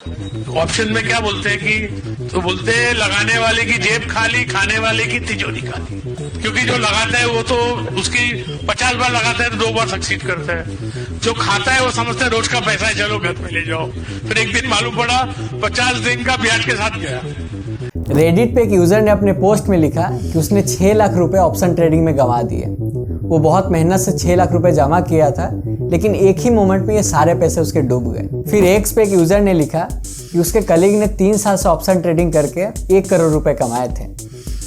Option में क्या बोलते हैं कि तो बोलते हैं लगाने वाले की जेब खाली, खाने वाले की तिजोरी खाली। क्योंकि जो लगाता है वो तो उसकी 50 बार लगाता है तो 2 बार सक्सीड करता है। जो खाता है वो समझता है रोज का पैसा है, चलो घर में ले जाओ। फिर एक दिन मालूम पड़ा 50 दिन का ब्याज के साथ गया। रेडिट पे एक यूजर ने अपने पोस्ट में लिखा कि उसने 6 लाख रुपए ऑप्शन ट्रेडिंग में गंवा दिए। वो बहुत मेहनत से 6 लाख रुपए जमा किया था, लेकिन एक ही मोमेंट में ये सारे पैसे उसके डूब गए। फिर एक्स पे एक यूजर ने लिखा कि उसके कलीग ने 3 साल से ऑप्शन ट्रेडिंग करके 1 करोड़ रुपए कमाए थे,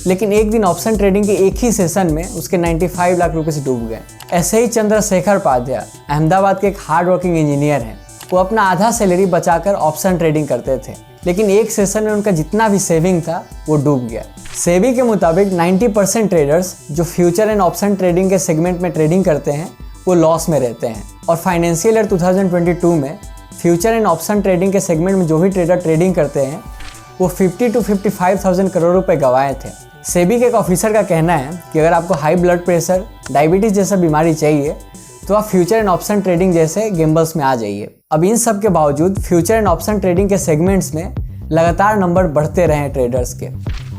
लेकिन एक दिन ऑप्शन ट्रेडिंग के एक ही सेशन में उसके 95 लाख रुपए से डूब गए। ऐसे ही चंद्रशेखर पाध्याय अहमदाबाद के एक हार्ड वर्किंग इंजीनियर हैं। वो अपना आधा सैलरी बचाकर ऑप्शन ट्रेडिंग करते थे, लेकिन एक सेशन में उनका जितना भी सेविंग था वो डूब गया। सेबी के मुताबिक 90% ट्रेडर्स जो फ्यूचर एंड ऑप्शन ट्रेडिंग के सेगमेंट में ट्रेडिंग करते हैं वो लॉस में रहते हैं, और फाइनेंशियल ईयर 2022 में फ्यूचर एंड ऑप्शन ट्रेडिंग के सेगमेंट में जो भी ट्रेडर ट्रेडिंग करते हैं वो 50 to 55,000 करोड़ रुपए गंवाए थे। सेबी के एक ऑफिसर का कहना है कि अगर आपको हाई ब्लड प्रेशर, डायबिटीज जैसा बीमारी चाहिए तो आप फ्यूचर एंड ऑप्शन ट्रेडिंग जैसे गेम्बल्स में आ जाइए। अब इन सब के बावजूद फ्यूचर एंड ऑप्शन ट्रेडिंग के सेगमेंट्स में लगातार नंबर बढ़ते रहे ट्रेडर्स के,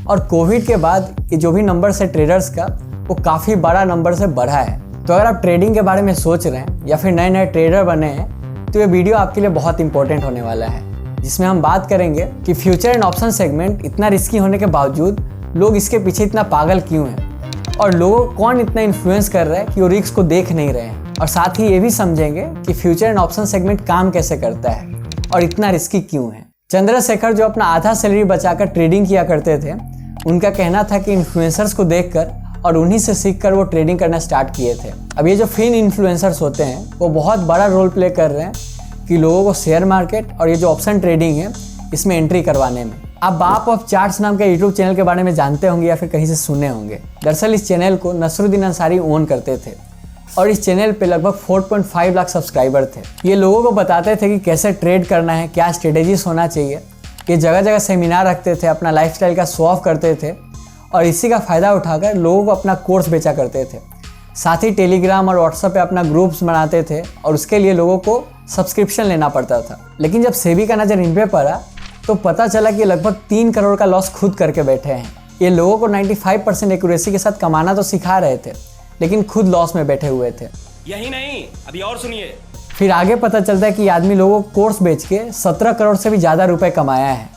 और कोविड के बाद ये जो भी नंबर है ट्रेडर्स का वो काफ़ी बड़ा नंबर से बढ़ा है। तो अगर आप ट्रेडिंग के बारे में सोच रहे हैं या फिर नए नए ट्रेडर बने हैं तो ये वीडियो आपके लिए बहुत इंपॉर्टेंट होने वाला है, जिसमें हम बात करेंगे कि फ्यूचर एंड ऑप्शन सेगमेंट इतना रिस्की होने के बावजूद लोग इसके पीछे इतना पागल क्यों हैं, और लोगों को कौन इतना इन्फ्लुएंस कर रहा है कि वो रिस्क को देख नहीं रहे हैं। और साथ ही ये भी समझेंगे कि फ्यूचर एंड ऑप्शन सेगमेंट काम कैसे करता है और इतना रिस्की क्यों है। चंद्रशेखर जो अपना आधा सैलरी बचाकर ट्रेडिंग किया करते थे, उनका कहना था कि इन्फ्लुएंसर्स को देखकर और उन्हीं से सीखकर वो ट्रेडिंग करना स्टार्ट किए थे। अब ये जो फिन इन्फ्लुएंसर्स होते हैं वो बहुत बड़ा रोल प्ले कर रहे हैं कि लोगों को शेयर मार्केट और ये जो ऑप्शन ट्रेडिंग है इसमें एंट्री करवाने में। आप बाप ऑफ चार्ट्स नाम के यूट्यूब चैनल के बारे में जानते होंगे या फिर कहीं से सुने होंगे। दरअसल इस चैनल को नसरुद्दीन अंसारी ओन करते थे और इस चैनल पे लगभग 4.5 लाख सब्सक्राइबर थे। ये लोगों को बताते थे कि कैसे ट्रेड करना है, क्या स्ट्रेटेजीज होना चाहिए। ये जगह जगह सेमिनार रखते थे, अपना लाइफस्टाइल का शो ऑफ करते थे और इसी का फ़ायदा उठाकर लोगों को अपना कोर्स बेचा करते थे। साथ ही टेलीग्राम और व्हाट्सएप पे अपना ग्रुप्स बनाते थे और उसके लिए लोगों को सब्सक्रिप्शन लेना पड़ता था। लेकिन जब सेबी का नज़र इन पे पड़ा तो पता चला कि लगभग 3 करोड़ का लॉस खुद करके बैठे हैं। ये लोगों को 95% एक्यूरेसी के साथ कमाना तो सिखा रहे थे, लेकिन खुद लॉस में बैठे हुए थे। यही नहीं, अभी और सुनिए। फिर आगे पता चलता है कि आदमी लोगों को कोर्स बेच के 17 करोड़ से भी ज़्यादा रुपए कमाया है।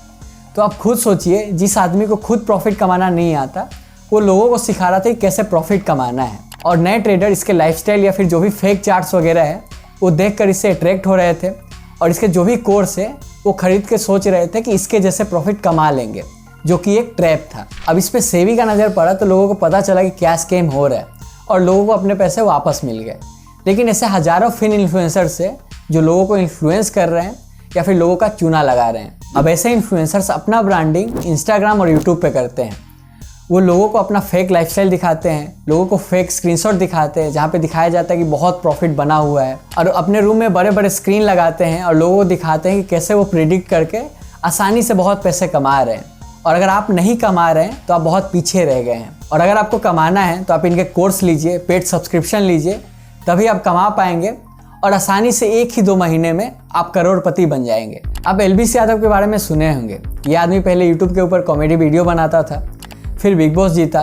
तो आप खुद सोचिए, जिस आदमी को खुद प्रॉफिट कमाना नहीं आता वो लोगों को सिखा रहा था कि कैसे प्रॉफिट कमाना है, और नए ट्रेडर इसके लाइफस्टाइल या फिर जो भी फेक चार्ट्स वगैरह है वो देखकर इससे अट्रैक्ट हो रहे थे और इसके जो भी कोर्स है वो खरीद के सोच रहे थे कि इसके जैसे प्रॉफिट कमा लेंगे, जो कि एक ट्रैप था। अब इस पे सेबी का नज़र पड़ा तो लोगों को पता चला कि क्या स्कैम हो रहा है और लोगों को अपने पैसे वापस मिल गए। लेकिन ऐसे हजारों फिन इन्फ्लुएंसर्स है जो लोगों को इन्फ्लुएंस कर रहे हैं या फिर लोगों का चूना लगा रहे हैं। अब ऐसे इन्फ्लुएंसर्स अपना ब्रांडिंग इंस्टाग्राम और यूट्यूब पे करते हैं। वो लोगों को अपना फेक लाइफस्टाइल दिखाते हैं, लोगों को फेक स्क्रीनशॉट दिखाते हैं जहाँ पे दिखाया जाता है कि बहुत प्रॉफिट बना हुआ है, और अपने रूम में बड़े बड़े स्क्रीन लगाते हैं और लोगों को दिखाते हैं कि कैसे वो प्रिडिक्ट करके आसानी से बहुत पैसे कमा रहे हैं। और अगर आप नहीं कमा रहे हैं तो आप बहुत पीछे रह गए हैं, और अगर आपको कमाना है तो आप इनके कोर्स लीजिए, पेड सब्सक्रिप्शन लीजिए, तभी आप कमा पाएंगे और आसानी से 1 ही 2 महीने में आप करोड़पति बन जाएंगे। आप LBC यादव के बारे में सुने होंगे। ये आदमी पहले यूट्यूब के ऊपर कॉमेडी वीडियो बनाता था, फिर बिग बॉस जीता।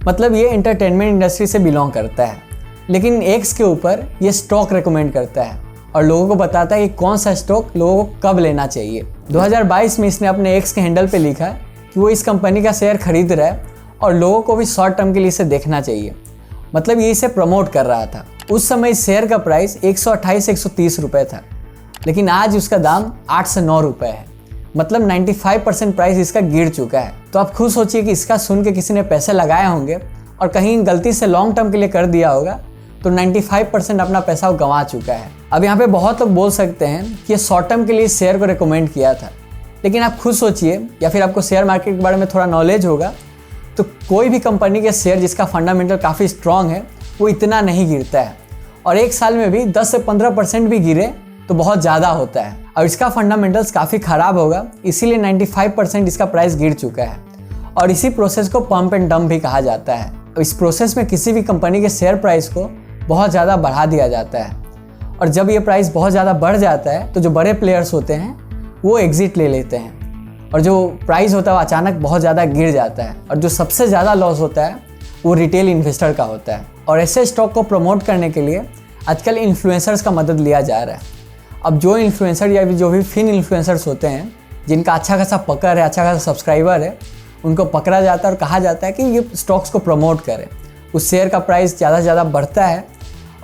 मतलब ये एंटरटेनमेंट इंडस्ट्री से बिलोंग करता है, लेकिन एक्स के ऊपर ये स्टॉक रिकमेंड करता है और लोगों को बताता है कि कौन सा स्टॉक लोगों को कब लेना चाहिए। 2022 में इसने अपने एक्स के हैंडल पे लिखा कि वो इस कंपनी का शेयर खरीद रहा है और लोगों को भी शॉर्ट टर्म के लिए इसे देखना चाहिए। मतलब ये इसे प्रमोट कर रहा था। उस समय इस शेयर का प्राइस 128 से 130 रुपये था, लेकिन आज उसका दाम 8 से 9 रुपये है। मतलब 95% प्राइस इसका गिर चुका है। तो आप खुद सोचिए कि इसका सुन के किसी ने पैसे लगाए होंगे और कहीं गलती से लॉन्ग टर्म के लिए कर दिया होगा तो 95% अपना पैसा वो गंवा चुका है। अब यहाँ पे बहुत लोग बोल सकते हैं कि ये शॉर्ट टर्म के लिए इस शेयर को रिकमेंड किया था, लेकिन आप खुद सोचिए, या फिर आपको शेयर मार्केट के बारे में थोड़ा नॉलेज होगा तो कोई भी कंपनी के शेयर जिसका फंडामेंटल काफ़ी स्ट्रॉन्ग है वो इतना नहीं गिरता है, और एक साल में भी 10 से 15% भी गिरे तो बहुत ज़्यादा होता है। और इसका फंडामेंटल्स काफ़ी ख़राब होगा, इसीलिए 95% इसका प्राइस गिर चुका है, और इसी प्रोसेस को पंप एंड डंप भी कहा जाता है। इस प्रोसेस में किसी भी कंपनी के शेयर प्राइस को बहुत ज़्यादा बढ़ा दिया जाता है, और जब ये प्राइस बहुत ज़्यादा बढ़ जाता है तो जो बड़े प्लेयर्स होते हैं वो एग्जिट ले लेते हैं और जो प्राइस होता है वो अचानक बहुत ज़्यादा गिर जाता है। और जो सबसे ज़्यादा लॉस होता है वो रिटेल इन्वेस्टर का होता है। और ऐसे स्टॉक को प्रमोट करने के लिए आजकल इन्फ्लुएंसर्स का मदद लिया जा रहा है। अब जो इन्फ्लुएंसर या जो भी फिन इन्फ्लुएंसर्स होते हैं जिनका अच्छा खासा पकड़ है, अच्छा खासा सब्सक्राइबर है, उनको पकड़ा जाता है और कहा जाता है कि ये स्टॉक्स को प्रमोट करें। उस शेयर का प्राइस ज़्यादा से ज़्यादा बढ़ता है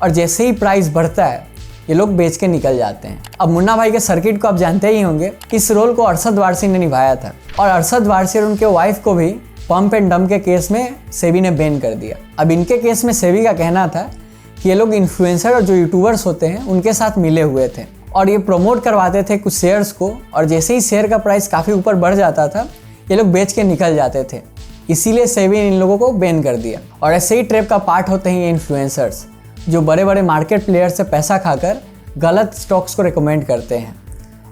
और जैसे ही प्राइस बढ़ता है ये लोग बेच के निकल जाते हैं। अब मुन्ना भाई के सर्किट को आप जानते ही होंगे। इस रोल को अरशद वारसी ने निभाया था और अरशद वारसी और उनके वाइफ को भी पंप एंड डंप के केस में सेबी ने बैन कर दिया। अब इनके केस में सेबी का कहना था कि ये लोग इन्फ्लुएंसर और जो यूट्यूबर्स होते हैं उनके साथ मिले हुए थे और ये प्रमोट करवाते थे कुछ शेयर्स को, और जैसे ही शेयर का प्राइस काफ़ी ऊपर बढ़ जाता था ये लोग बेच के निकल जाते थे। इसीलिए सेबी ने इन लोगों को बैन कर दिया। और ऐसे ही ट्रैप का पार्ट होते हैं ये इन्फ्लुएंसर्स जो बड़े बड़े मार्केट प्लेयर से पैसा खाकर गलत स्टॉक्स को रिकमेंड करते हैं।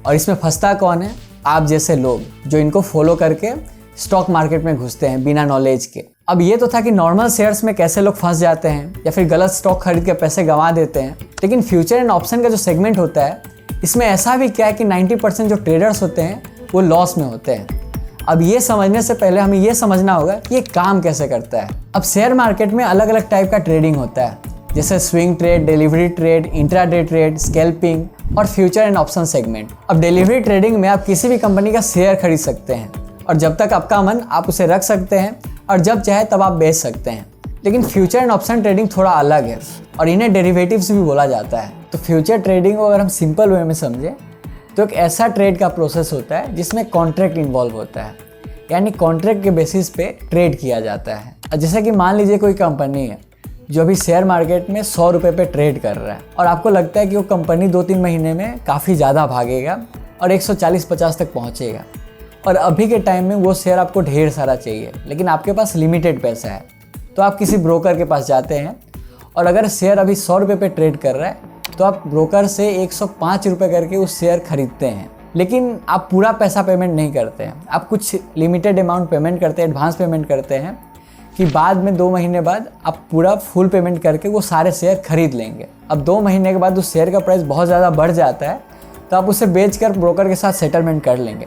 और इसमें फंसता कौन है? आप जैसे लोग जो इनको फॉलो करके स्टॉक मार्केट में घुसते हैं बिना नॉलेज के। अब ये तो था कि नॉर्मल शेयर्स में कैसे लोग फंस जाते हैं या फिर गलत स्टॉक खरीद के पैसे गंवा देते हैं, लेकिन फ्यूचर एंड ऑप्शन का जो सेगमेंट होता है इसमें ऐसा भी क्या है कि 90% जो ट्रेडर्स होते हैं वो लॉस में होते हैं। अब ये समझने से पहले हमें ये समझना होगा कि ये काम कैसे करता है। अब शेयर मार्केट में अलग अलग टाइप का ट्रेडिंग होता है, जैसे swing trade, delivery trade, intraday trade, scalping और फ्यूचर एंड ऑप्शन सेगमेंट। अब डिलीवरी ट्रेडिंग में आप किसी भी कंपनी का शेयर खरीद सकते हैं और जब तक आपका मन आप उसे रख सकते हैं और जब चाहे तब आप बेच सकते हैं। लेकिन फ्यूचर एंड ऑप्शन ट्रेडिंग थोड़ा अलग है और इन्हें डेरिवेटिव्स भी बोला जाता है। तो फ्यूचर ट्रेडिंग को अगर हम सिंपल वे में समझें तो एक ऐसा ट्रेड का प्रोसेस होता है जिसमें कॉन्ट्रैक्ट इन्वॉल्व होता है, यानी कॉन्ट्रैक्ट के बेसिस पे ट्रेड किया जाता है। जैसे कि मान लीजिए कोई कंपनी है जो अभी शेयर मार्केट में 100 रुपये पे ट्रेड कर रहा है और आपको लगता है कि वो कंपनी 2-3 महीने में काफ़ी ज़्यादा भागेगा और 140-50 तक पहुँचेगा, और अभी के टाइम में वो शेयर आपको ढेर सारा चाहिए लेकिन आपके पास लिमिटेड पैसा है। तो आप किसी ब्रोकर के पास जाते हैं और अगर शेयर अभी 100 रुपये पे ट्रेड कर रहा है तो आप ब्रोकर से 105 रुपये करके उस शेयर खरीदते हैं, लेकिन आप पूरा पैसा पेमेंट नहीं करते हैं। आप कुछ लिमिटेड अमाउंट पेमेंट करते हैं, एडवांस पेमेंट करते हैं कि बाद में 2 महीने बाद आप पूरा फुल पेमेंट करके वो सारे शेयर खरीद लेंगे। अब 2 महीने के बाद उस शेयर का प्राइस बहुत ज़्यादा बढ़ जाता है तो आप उसे बेचकर ब्रोकर के साथ सेटलमेंट कर लेंगे,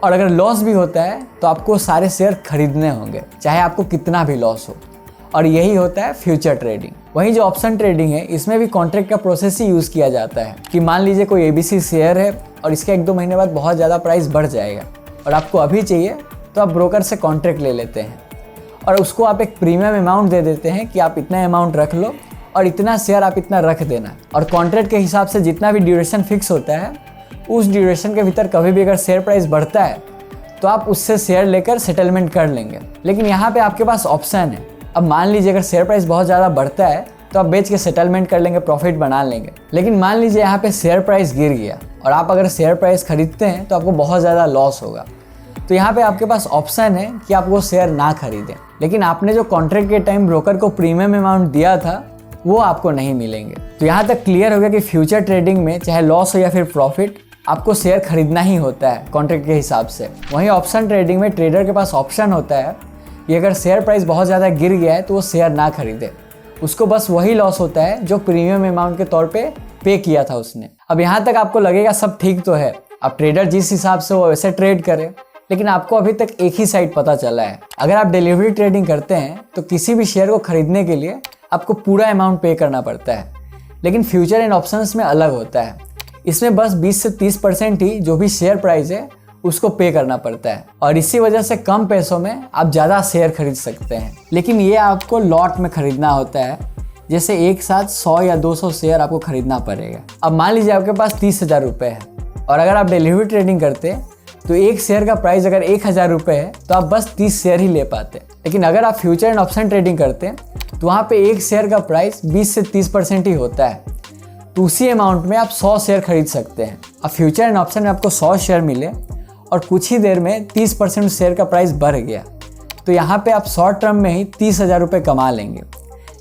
और अगर लॉस भी होता है तो आपको सारे शेयर खरीदने होंगे चाहे आपको कितना भी लॉस हो। और यही होता है फ्यूचर ट्रेडिंग। वहीं जो ऑप्शन ट्रेडिंग है इसमें भी कॉन्ट्रैक्ट का प्रोसेस ही यूज़ किया जाता है कि मान लीजिए कोई ABC शेयर है और इसके 1-2 महीने बाद बहुत ज़्यादा प्राइस बढ़ जाएगा और आपको अभी चाहिए तो आप ब्रोकर से कॉन्ट्रैक्ट ले लेते हैं और उसको आप एक प्रीमियम अमाउंट दे देते हैं कि आप इतना अमाउंट रख लो और इतना शेयर आप इतना रख देना, और कॉन्ट्रैक्ट के हिसाब से जितना भी ड्यूरेशन फिक्स होता है उस ड्यूरेशन के भीतर कभी भी अगर शेयर प्राइस बढ़ता है तो आप उससे शेयर लेकर सेटलमेंट कर लेंगे। लेकिन यहाँ पे आपके पास ऑप्शन है। अब मान लीजिए अगर शेयर प्राइस बहुत ज़्यादा बढ़ता है तो आप बेच के सेटलमेंट कर लेंगे, प्रॉफिट बना लेंगे। लेकिन मान लीजिए यहाँ पे शेयर प्राइस गिर गया और आप अगर शेयर प्राइस खरीदते हैं तो आपको बहुत ज़्यादा लॉस होगा। तो यहाँ पे आपके पास ऑप्शन है कि आप वो शेयर ना खरीदें, लेकिन आपने जो कॉन्ट्रैक्ट के टाइम ब्रोकर को प्रीमियम अमाउंट दिया था वो आपको नहीं मिलेंगे। तो यहाँ तक क्लियर हो गया कि फ्यूचर ट्रेडिंग में चाहे लॉस हो या फिर प्रॉफिट आपको शेयर खरीदना ही होता है कॉन्ट्रैक्ट के हिसाब से। वहीं ऑप्शन ट्रेडिंग में ट्रेडर के पास ऑप्शन होता है कि अगर शेयर प्राइस बहुत ज़्यादा गिर गया है तो वो शेयर ना खरीदे, उसको बस वही लॉस होता है जो प्रीमियम अमाउंट के तौर पे किया था उसने। अब यहाँ तक आपको लगेगा सब ठीक तो है, अब ट्रेडर जिस हिसाब से वो वैसे ट्रेड करे, लेकिन आपको अभी तक एक ही साइड पता चला है। अगर आप डिलीवरी ट्रेडिंग करते हैं तो किसी भी शेयर को खरीदने के लिए आपको पूरा अमाउंट पे करना पड़ता है, लेकिन फ्यूचर एंड ऑप्शंस में अलग होता है। इसमें बस 20 से 30% ही जो भी शेयर प्राइस है उसको पे करना पड़ता है, और इसी वजह से कम पैसों में आप ज़्यादा शेयर खरीद सकते हैं। लेकिन ये आपको लॉट में खरीदना होता है, जैसे एक साथ 100 या 200 शेयर आपको खरीदना पड़ेगा। अब मान लीजिए आपके पास 30,000 रुपये है और अगर आप डिलीवरी ट्रेडिंग करते हैं तो एक शेयर का प्राइस अगर 1,000 रुपये है तो आप बस 30 शेयर ही ले पाते। लेकिन अगर आप फ्यूचर एंड ऑप्शन ट्रेडिंग करते हैं तो वहाँ पे एक शेयर का प्राइस 20 से 30% ही होता है, तो उसी अमाउंट में आप 100 शेयर खरीद सकते हैं। अब फ्यूचर एंड ऑप्शन में आपको 100 शेयर मिले और कुछ ही देर में 30% शेयर का प्राइस बढ़ गया, तो यहाँ पे आप शॉर्ट टर्म में ही 30,000 रुपये कमा लेंगे।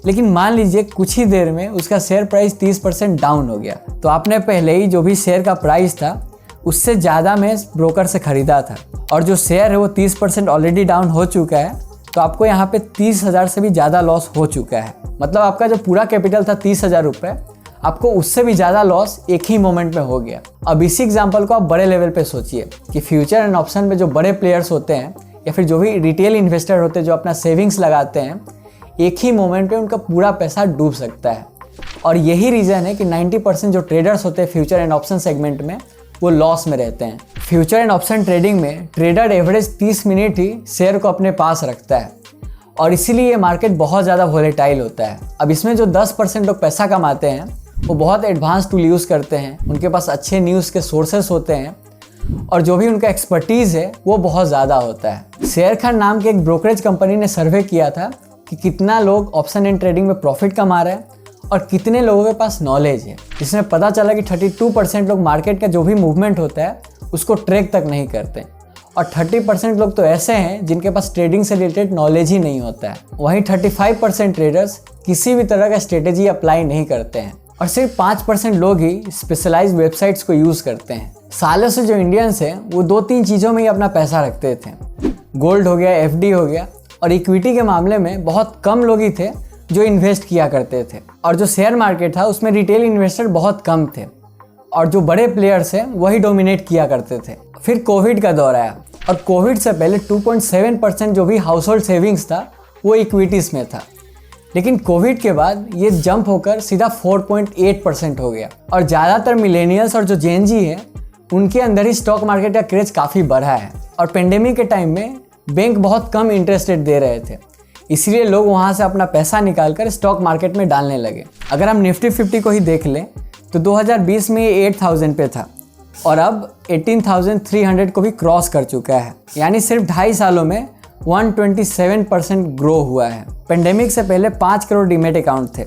लेकिन मान लीजिए कुछ ही देर में उसका शेयर प्राइस 30% डाउन हो गया, तो आपने पहले ही जो भी शेयर का प्राइस था उससे ज़्यादा में ब्रोकर से ख़रीदा था, और जो शेयर है वो 30% ऑलरेडी डाउन हो चुका है, तो आपको यहाँ पे 30,000 से भी ज़्यादा लॉस हो चुका है। मतलब आपका जो पूरा कैपिटल था 30,000 रुपये, आपको उससे भी ज़्यादा लॉस एक ही मोमेंट में हो गया। अब इसी एग्जाम्पल को आप बड़े लेवल पे सोचिए कि फ्यूचर एंड ऑप्शन में जो बड़े प्लेयर्स होते हैं या फिर जो भी रिटेल इन्वेस्टर होते हैं जो अपना सेविंग्स लगाते हैं, एक ही मोमेंट पे उनका पूरा पैसा डूब सकता है। और यही रीज़न है कि 90% जो ट्रेडर्स होते हैं फ्यूचर एंड ऑप्शन सेगमेंट में वो लॉस में रहते हैं। फ्यूचर एंड ऑप्शन ट्रेडिंग में ट्रेडर एवरेज 30 मिनट ही शेयर को अपने पास रखता है और इसीलिए ये मार्केट बहुत ज़्यादा वोलेटाइल होता है। अब इसमें जो 10% लोग पैसा कमाते हैं वो बहुत एडवांस टूल यूज़ करते हैं, उनके पास अच्छे न्यूज़ के सोर्सेस होते हैं और जो भी उनका एक्सपर्टीज़ है वो बहुत ज़्यादा होता है। शेयर खान नाम के एक ब्रोकरेज कंपनी ने सर्वे किया था कि कितना लोग ऑप्शन एंड ट्रेडिंग में प्रॉफिट कमा रहे हैं और कितने लोगों के पास नॉलेज है। जिसमें पता चला कि 32% लोग मार्केट का जो भी मूवमेंट होता है उसको ट्रैक तक नहीं करते और 30% लोग तो ऐसे हैं जिनके पास ट्रेडिंग से रिलेटेड नॉलेज ही नहीं होता है। वहीं 35% ट्रेडर्स किसी भी तरह का स्ट्रेटेजी अप्लाई नहीं करते हैं और सिर्फ 5% लोग ही स्पेशलाइज्ड वेबसाइट्स को यूज़ करते हैं। सालों से जो इंडियंस हैं वो 2-3 चीज़ों में ही अपना पैसा रखते थे, गोल्ड हो गया, FD हो गया, और इक्विटी के मामले में बहुत कम लोग ही थे जो इन्वेस्ट किया करते थे। और जो शेयर मार्केट था उसमें रिटेल इन्वेस्टर बहुत कम थे और जो बड़े प्लेयर्स हैं वही डोमिनेट किया करते थे। फिर कोविड का दौर आया और कोविड से पहले 2.7% जो भी हाउस होल्ड सेविंग्स था वो इक्विटीज़ में था, लेकिन कोविड के बाद ये जंप होकर सीधा 4.8% हो गया और ज़्यादातर मिलेनियल्स और जो जेन जी हैं उनके अंदर ही स्टॉक मार्केट का क्रेज काफ़ी बढ़ा है। और पेंडेमिक के टाइम में बैंक बहुत कम इंटरेस्ट रेट दे रहे थे, इसलिए लोग वहाँ से अपना पैसा निकालकर स्टॉक मार्केट में डालने लगे। अगर हम निफ्टी 50 को ही देख लें तो 2020 में ये 8,000 पे था और अब 18,300 को भी क्रॉस कर चुका है, यानी सिर्फ 2.5 सालों में 127% ग्रो हुआ है। पेंडेमिक से पहले 5 करोड़ डीमेट अकाउंट थे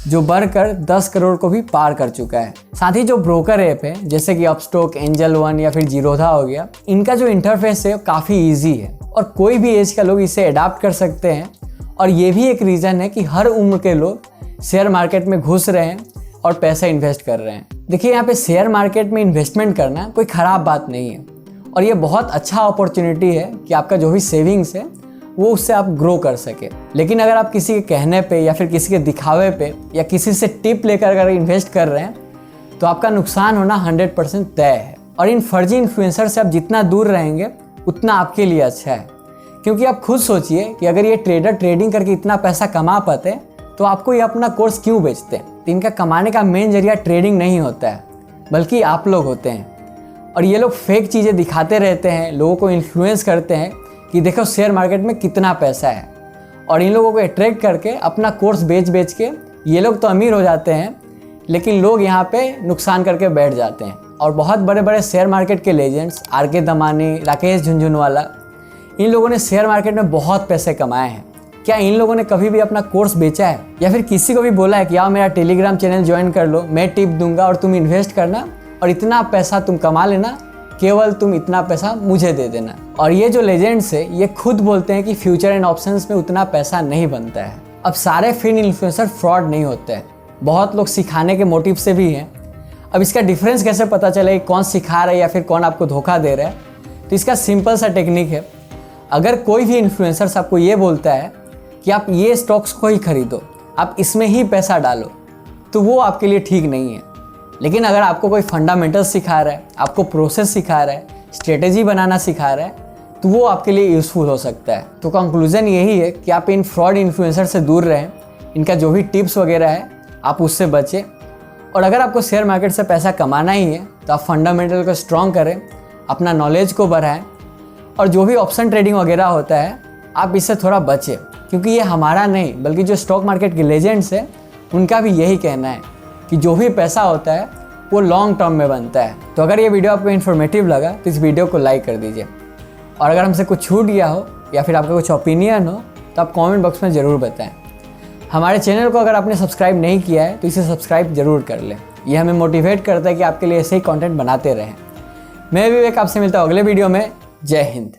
जो बढ़कर 10 करोड़ को भी पार कर चुका है। साथ ही जो ब्रोकर ऐप है जैसे कि अपस्टॉक, एंजल वन या फिर जीरोधा हो गया, इनका जो इंटरफेस है काफ़ी ईजी है और कोई भी एज का लोग इसे अडाप्ट कर सकते हैं। और ये भी एक रीज़न है कि हर उम्र के लोग शेयर मार्केट में घुस रहे हैं और पैसा इन्वेस्ट कर रहे हैं। देखिए, यहाँ पे शेयर मार्केट में इन्वेस्टमेंट करना कोई ख़राब बात नहीं है और ये बहुत अच्छा अपॉर्चुनिटी है कि आपका जो भी सेविंग्स है वो उससे आप ग्रो कर सके। लेकिन अगर आप किसी के कहने पे या फिर किसी के दिखावे पे या किसी से टिप लेकर अगर इन्वेस्ट कर रहे हैं तो आपका नुकसान होना 100% तय है। और इन फर्जी इन्फ्लुएंसर से आप जितना दूर रहेंगे उतना आपके लिए अच्छा है, क्योंकि आप खुद सोचिए कि अगर ये ट्रेडर ट्रेडिंग करके इतना पैसा कमा पाते तो आपको ये अपना कोर्स क्यों बेचते हैं। तो इनका कमाने का मेन जरिया ट्रेडिंग नहीं होता है बल्कि आप लोग होते हैं और ये लोग फेक चीज़ें दिखाते रहते हैं, लोगों को इन्फ्लुएंस करते हैं कि देखो शेयर मार्केट में कितना पैसा है और इन लोगों को अट्रैक्ट करके अपना कोर्स बेच के ये लोग तो अमीर हो जाते हैं, लेकिन लोग यहाँ पे नुकसान करके बैठ जाते हैं। और बहुत बड़े बड़े शेयर मार्केट के लेजेंड्स RK दमानी, राकेश झुनझुनवाला, इन लोगों ने शेयर मार्केट में बहुत पैसे कमाए हैं। क्या इन लोगों ने कभी भी अपना कोर्स बेचा है या फिर किसी को भी बोला है कि आओ मेरा टेलीग्राम चैनल ज्वाइन कर लो, मैं टिप दूंगा और तुम इन्वेस्ट करना और इतना पैसा तुम कमा लेना, केवल तुम इतना पैसा मुझे दे देना। और ये जो लेजेंड्स है ये खुद बोलते हैं कि फ्यूचर एंड ऑप्शंस में उतना पैसा नहीं बनता है। अब सारे फिन इन्फ्लुएंसर फ्रॉड नहीं होते हैं, बहुत लोग सिखाने के मोटिव से भी हैं। अब इसका डिफरेंस कैसे पता चले कि कौन सिखा रहा है या फिर कौन आपको धोखा दे रहा है, तो इसका सिंपल सा टेक्निक है। अगर कोई भी इन्फ्लुएंसर आपको ये बोलता है कि आप ये स्टॉक्स को ही खरीदो, आप इसमें ही पैसा डालो, तो वो आपके लिए ठीक नहीं है। लेकिन अगर आपको कोई फंडामेंटल सिखा रहा है, आपको प्रोसेस सिखा रहा है, स्ट्रेटेजी बनाना सिखा रहा है, तो वो आपके लिए यूज़फुल हो सकता है। तो कंक्लूजन यही है कि आप इन फ्रॉड इन्फ्लुएंसर से दूर रहें, इनका जो भी टिप्स वगैरह है आप उससे बचें। और अगर आपको शेयर मार्केट से पैसा कमाना ही है तो आप फंडामेंटल को स्ट्रॉन्ग करें, अपना नॉलेज को बढ़ाएं और जो भी ऑप्शन ट्रेडिंग वगैरह होता है आप इससे थोड़ा बचें, क्योंकि ये हमारा नहीं बल्कि जो स्टॉक मार्केट के लेजेंड्स हैं उनका भी यही कहना है कि जो भी पैसा होता है वो लॉन्ग टर्म में बनता है। तो अगर ये वीडियो आपको इन्फॉर्मेटिव लगा तो इस वीडियो को लाइक कर दीजिए और अगर हमसे कुछ छूट गया हो या फिर आपका कुछ ओपिनियन हो तो आप कमेंट बॉक्स में ज़रूर बताएं। हमारे चैनल को अगर आपने सब्सक्राइब नहीं किया है तो इसे सब्सक्राइब ज़रूर कर लें, ये हमें मोटिवेट करता है कि आपके लिए ऐसे ही कंटेंट बनाते रहें। मैं विवेक आपसे मिलता हूँ अगले वीडियो में। जय हिंद।